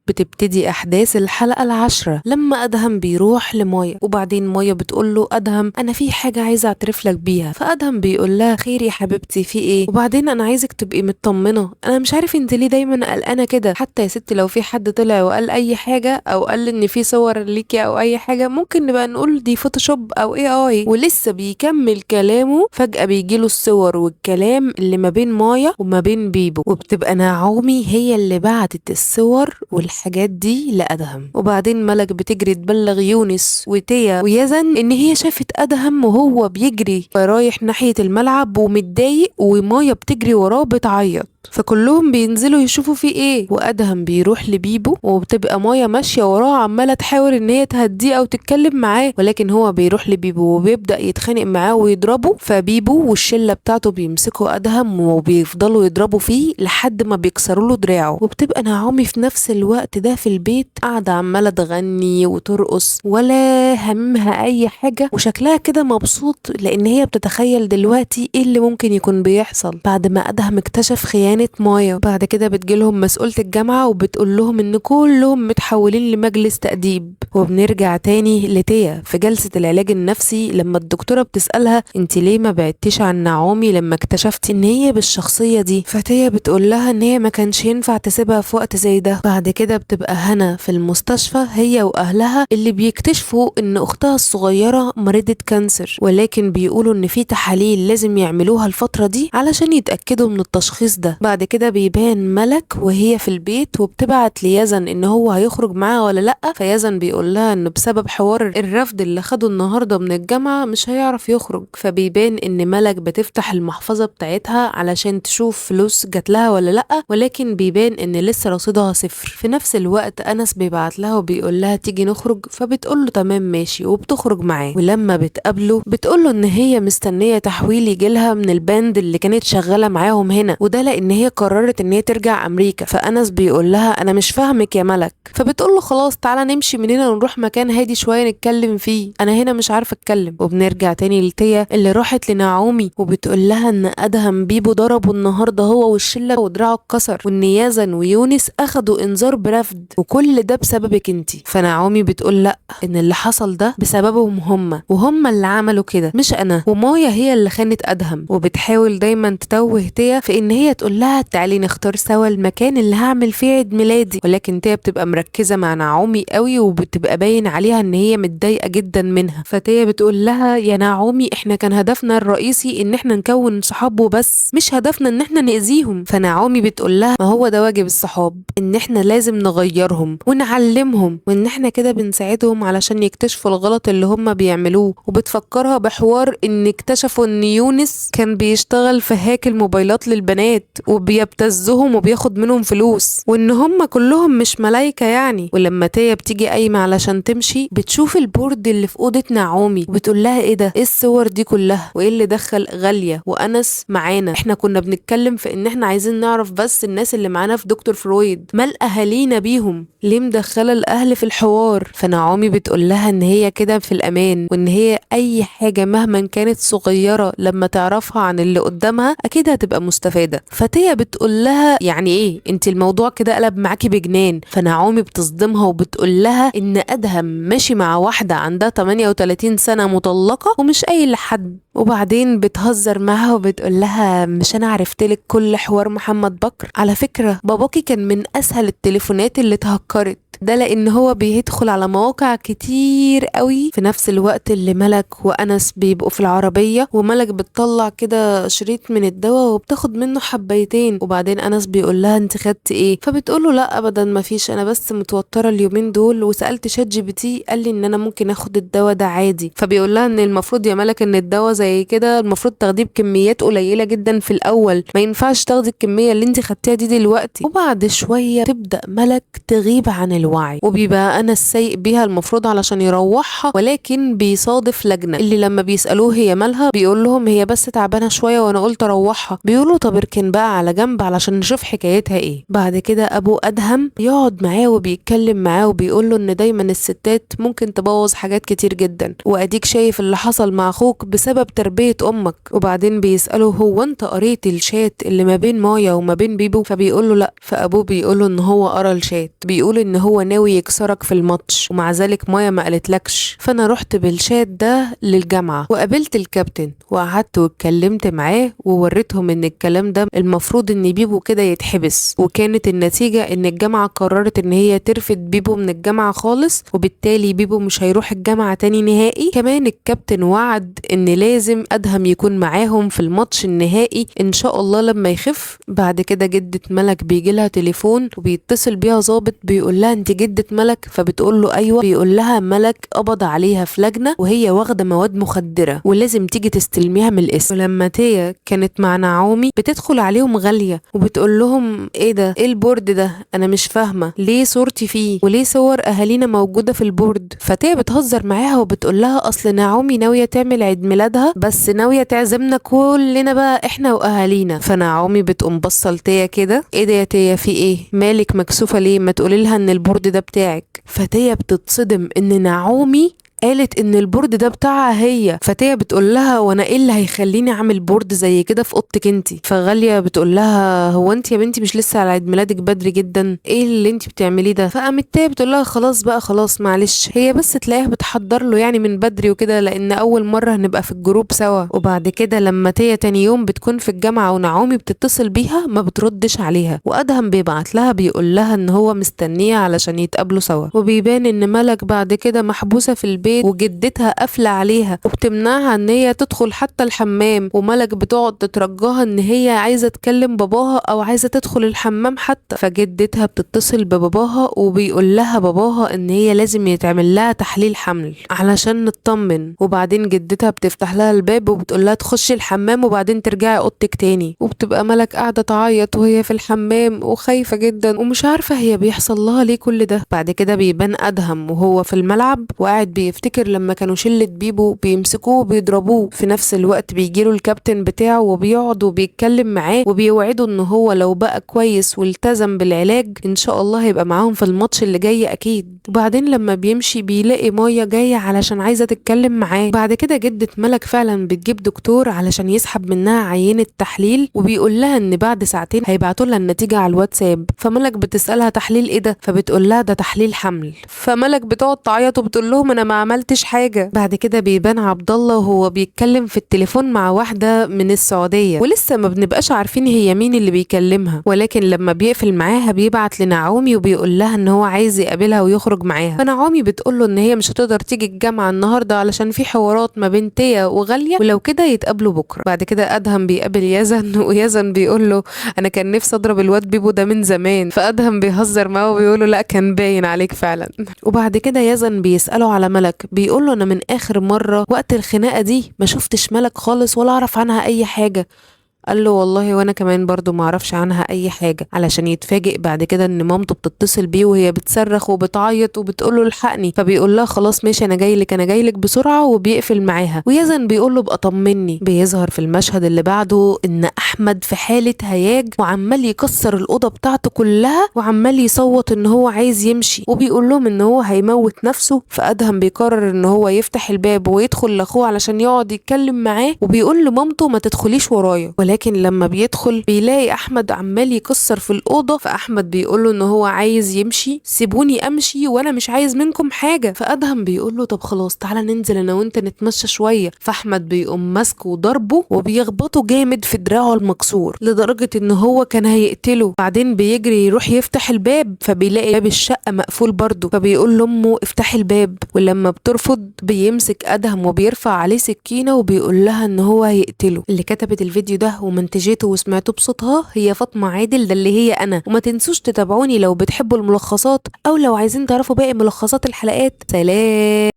بتبتدي أحداث الحلقة 10 لما أدهم بيروح لمايا، وبعدين مايا بتقوله أدهم أنا في حاجة عايزة أعترف لك بيها، فأدهم بيقول لها خير يا حبيبتي في إيه؟ وبعدين أنا عايزك تبقي مطمنة، أنا مش عارف أنت ليه دايما قلقانة كده، حتى يا ستي لو في حد طلع وقال أي حاجة أو قال إن في صور ليكي أو أي حاجة ممكن نبقى نقول دي فوتوشوب أو AI. ولسه بيكمل كلامه فجأة بيجيله الصور والكلام اللي ما بين مايا وما بين بيبو، وبتبقى نعومي هي اللي بعتت الصور والحاجات دي لأدهم. وبعدين ملك بتجري تبلغ يونس وتيا ويزن ان هي شافت أدهم وهو بيجري رايح ناحية الملعب ومتضايق، ومايا بتجري وراه بتعيط، فكلهم بينزلوا يشوفوا فيه ايه. وادهم بيروح لبيبو وبتبقى مايا ماشيه وراه عماله تحاول ان هي تهديه او تتكلم معاه، ولكن هو بيروح لبيبو وبيبدا يتخانق معاه ويضربه، فبيبو والشله بتاعته بيمسكوا ادهم وبيفضلوا يضربوا فيه لحد ما بيكسروا له دراعه. وبتبقى نعومي في نفس الوقت ده في البيت قاعده عماله تغني وترقص ولا همها اي حاجه، وشكلها كده مبسوط لان هي بتتخيل دلوقتي ايه اللي ممكن يكون بيحصل بعد ما ادهم اكتشف خيانة مايا. بعد كده بتجيلهم مسؤولة الجامعة وبتقول لهم ان كلهم متحولين لمجلس تأديب. وبنرجع تاني لتيا في جلسة العلاج النفسي لما الدكتورة بتسألها انت ليه ما بعدتيش عن نعومي لما اكتشفتي ان هي بالشخصية دي، فتيا بتقول لها ان هي ما كانش ينفع تسيبها في وقت زي ده. بعد كده بتبقى هنا في المستشفى هي واهلها اللي بيكتشفوا ان اختها الصغيرة مريضة كانسر، ولكن بيقولوا ان في تحاليل لازم يعملوها الفترة دي علشان يتأكدوا من التشخيص ده. بعد كده بيبان ملك وهي في البيت وبتبعت ليزن ان هو هيخرج معاها ولا لا، فيزن بيقول لها انه بسبب حوار الرفض اللي خده النهارده من الجامعه مش هيعرف يخرج. فبيبان ان ملك بتفتح المحفظه بتاعتها علشان تشوف فلوس جات لها ولا لا، ولكن بيبان ان لسه رصيدها صفر. في نفس الوقت انس بيبعت لها وبيقول لها تيجي نخرج، فبتقول له تمام ماشي وبتخرج معاه. ولما بتقابله بتقول له ان هي مستنيه تحويل يجيلها من الباند اللي كانت شغاله معاهم هنا، وده لان هي قررت ان هي ترجع امريكا. فانس بيقول لها انا مش فاهمك يا ملك، فبتقول له خلاص تعالى نمشي من هنا ونروح مكان هادي شويه نتكلم فيه، انا هنا مش عارفه اتكلم. وبنرجع تاني لتيا اللي راحت لنعومي وبتقول لها ان ادهم بيبو ضربه النهارده هو والشله ودراعه اتكسر، وان يزن ويونس اخدوا انذار برفض وكل ده بسببك انتي. فنعومي بتقول لا، ان اللي حصل ده بسببهم وهم اللي عملوا كده مش انا، ومايا هي اللي خانت ادهم. وبتحاول دايما تتوه تيا في ان هي تقول لها تعالي نختار سوا المكان اللي هعمل فيه عيد ميلادي، ولكن تيا بتبقى مركزه مع نعومي قوي وبتبقى باين عليها ان هي متضايقه جدا منها. فتيا بتقول لها يا نعومي احنا كان هدفنا الرئيسي ان احنا نكون صحاب وبس، مش هدفنا ان احنا نأذيهم. فنعومي بتقول لها ما هو ده واجب الصحاب، ان احنا لازم نغيرهم ونعلمهم، وان احنا كده بنساعدهم علشان يكتشفوا الغلط اللي هم بيعملوه. وبتفكرها بحوار ان اكتشفوا ان يونس كان بيشتغل في هاك الموبايلات للبنات وبيبتزهم وبياخد منهم فلوس، وان هم كلهم مش ملايكة يعني. ولما تيا بتيجي قايمة علشان تمشي بتشوف البورد اللي في اوضة نعومي وبتقول لها ايه ده، ايه الصور دي كلها، وايه اللي دخل غالية وانس معانا، احنا كنا بنتكلم في ان احنا عايزين نعرف بس الناس اللي معانا في دكتور فرويد، مال اهالينا بيهم، ليه مدخله الاهل في الحوار. فنعومي بتقول لها ان هي كده في الامان، وان هي اي حاجه مهما كانت صغيره لما تعرفها عن اللي قدامها اكيد هتبقى مستفاده. فتيا بتقول لها يعني ايه انت الموضوع كده قلب معاكي بجنان. فنعومي بتصدمها وبتقول لها ان ادهم ماشي مع واحده عندها 38 سنه مطلقه ومش قايل لحد. وبعدين بتهزر معاها وبتقول لها مش انا عرفتلك كل حوار محمد بكر، على فكره باباكي كان من اسهل التليفونات اللي اتهكرت، ده لان هو بيدخل على مواقع كتير قوي. في نفس الوقت اللي ملك وانس بيبقوا في العربيه وملك بتطلع كده شريط من الدواء وبتاخد منه حبايتين، وبعدين انس بيقول لها انت خدت ايه، فبتقول له لا ابدا ما فيش، انا بس متوتره اليومين دول وسالت شات جي بي تي قال لي ان انا ممكن اخد الدواء ده عادي. فبيقول لها ان المفروض يا ملك ان الدواء زي كده المفروض تاخديه بكميات قليله جدا في الاول، ما ينفعش تاخدي الكميه اللي انت خدتيها دي دلوقتي. وبعد شويه تبدا ملك تغيب عن الوعي الوعي، وبيبقى انا السايق بيها المفروض علشان يروحها، ولكن بيصادف لجنة اللي لما بيسألوه هي مالها بيقول لهم هي بس تعبانة شوية وانا قلت اروحها. بيقولوا طب اركن بقى على جنب علشان نشوف حكايتها ايه. بعد كده ابو ادهم يقعد معاه وبيتكلم معاه وبيقول له ان دايما الستات ممكن تبوظ حاجات كتير جدا، واديك شايف اللي حصل مع اخوك بسبب تربية امك. وبعدين بيسأله هو انت قريت الشات اللي ما بين مايا وما بين بيبو؟ فبيقول له لا. فابوه بيقول له ان هو قرا الشات، بيقول ان هو ناوي يكسرك في الماتش، ومع ذلك مايا ما قالتلكش. فانا رحت بالشات ده للجامعة وقابلت الكابتن وقعدت واتكلمت معاه ووريتهم ان الكلام ده المفروض ان بيبو كده يتحبس، وكانت النتيجة ان الجامعة قررت ان هي ترفد بيبو من الجامعة خالص، وبالتالي بيبو مش هيروح الجامعة تاني نهائي. كمان الكابتن وعد ان لازم ادهم يكون معاهم في الماتش النهائي ان شاء الله لما يخف. بعد كده جدة ملك بيجي لها تليفون وبيتصل بيها ظابط بيقول لها انت جدة ملك؟ فبتقول له ايوه. بيقول لها ملك قبض عليها في لجنة وهي واخدة مواد مخدرة ولازم تيجي تستلميها من الاسم. ولما تيا كانت مع نعومي بتدخل عليهم غالية وبتقول لهم ايه ده؟ ايه البورد ده؟ انا مش فاهمة ليه صورتي فيه وليه صور اهالينا موجودة في البورد. فتيا بتهزر معاها وبتقول لها اصل نعومي ناوية تعمل عيد ميلادها بس ناوية تعزمنا كلنا بقى احنا واهالينا. فنعومي بتقوم بصة لتيا كده ايه ده يا تيا في ايه؟ مالك مكسوفة ليه؟ ما تقولي لها ان البورد ده بتاعك. فتيا بتتصدم ان نعومي قالت ان البورد ده بتاعها هي. فتيا بتقول لها وانا ايه اللي هيخليني اعمل بورد زي كده في اوضتك انتي؟ فغاليه بتقول لها هو انتي يا بنتي مش لسه على عيد ميلادك بدري جدا؟ ايه اللي انتي بتعمليه ده؟ فقامت تيا بتقول لها خلاص بقى خلاص معلش، هي بس تلاقيها بتحضر له يعني من بدري وكده لان اول مره هنبقى في الجروب سوا. وبعد كده لما تيا تاني يوم بتكون في الجامعه ونعومي بتتصل بيها ما بتردش عليها، وادهم بيبعت لها بيقول لها ان هو مستنيه علشان يتقابلوا سوا. وبيبان ان ملك بعد كده محبوسه في البيت وجدتها قافله عليها وبتمنعها ان هي تدخل حتى الحمام، وملك بتقعد تترجاها ان هي عايزه تكلم باباها او عايزه تدخل الحمام حتى. فجدتها بتتصل بباباها وبيقول لها باباها ان هي لازم يتعمل لها تحليل حمل علشان نطمن. وبعدين جدتها بتفتح لها الباب وبتقول لها تخشي الحمام وبعدين ترجعي اوضتك تاني. وبتبقى ملك قاعده تعيط وهي في الحمام وخايفه جدا ومش عارفه هي بيحصل لها ليه كل ده. بعد كده بيبان ادهم وهو في الملعب وقاعد بيفتكر لما كانوا شلة بيبو بيمسكوه وبيضربوه. في نفس الوقت بيجيله الكابتن بتاعه وبيقعد وبيتكلم معاه وبيوعده ان هو لو بقى كويس والتزم بالعلاج ان شاء الله هيبقى معاهم في الماتش اللي جاي اكيد. وبعدين لما بيمشي بيلاقي مايا جاية علشان عايزة تتكلم معاه. بعد كده جدة ملك فعلا بتجيب دكتور علشان يسحب منها عينة تحليل وبيقول لها ان بعد ساعتين هيبعتوا لها النتيجة على الواتساب. فملك بتسألها تحليل ايه ده؟ فبتقول لها ده تحليل حمل. فملك بتقعد تعيط وبتقول لهم انا ما عملتش حاجة. بعد كده بيبان عبد الله وهو بيتكلم في التليفون مع واحدة من السعودية ولسه ما بنبقاش عارفين هي مين اللي بيكلمها، ولكن لما بيقفل معاها بيبعت لنعومي وبيقول لها ان هو عايز يقابلها ويخرج معاها. فنعومي بتقول له ان هي مش هتقدر تيجي الجامعة النهاردة علشان في حوارات ما بين تيا وغالية ولو كده يتقابلوا بكرة. بعد كده ادهم بيقابل يزن ويزن بيقول له انا كان نفسي اضرب الواد بيبو ده من زمان. فادهم بيهزر معاه وبيقول له لا كان باين عليك فعلا. وبعد كده يزن بيسأله على ملك بيقول له انا من اخر مرة وقت الخناقة دي ما شفتش ملك خالص ولا اعرف عنها اي حاجة. قال له والله وانا كمان برضو ما اعرفش عنها اي حاجه، علشان يتفاجئ بعد كده ان مامته بتتصل بيه وهي بتصرخ وبتعيط وبتقول له الحقني. فبيقول لها خلاص ماشي انا جاي لك انا جاي لك بسرعه وبيقفل معاها. ويزن بيقول له بقى طمني. بيظهر في المشهد اللي بعده ان احمد في حاله هياج وعمال يكسر الاوضه بتاعته كلها وعمال يصوت ان هو عايز يمشي وبيقول لهم ان هو هيموت نفسه. فادهم بيقرر ان هو يفتح الباب ويدخل لاخوه علشان يقعد يتكلم معاه وبيقول لمامته ما تدخليش ورايا. لكن لما بيدخل بيلاقي احمد عمال يكسر في الاوضه. فاحمد بيقول له ان هو عايز يمشي، سيبوني امشي وانا مش عايز منكم حاجه. فادهم بيقول له طب خلاص تعالى ننزل انا وانت نتمشى شويه. فاحمد بيقوم ماسكه وضربه وبيخبطه جامد في دراعه المكسور لدرجه ان هو كان هيقتله. بعدين بيجري يروح يفتح الباب فبيلاقي باب الشقه مقفول برضه. فبيقول لامه افتحي الباب، ولما بترفض بيمسك ادهم وبيرفع عليه سكينه وبيقول لها ان هو هيقتله. اللي كتبت الفيديو ده ومنتجته وسمعته بصوتها هي فاطمة عادل، ده اللي هي أنا. وما تنسوش تتابعوني لو بتحبوا الملخصات أو لو عايزين تعرفوا باقي ملخصات الحلقات. سلام.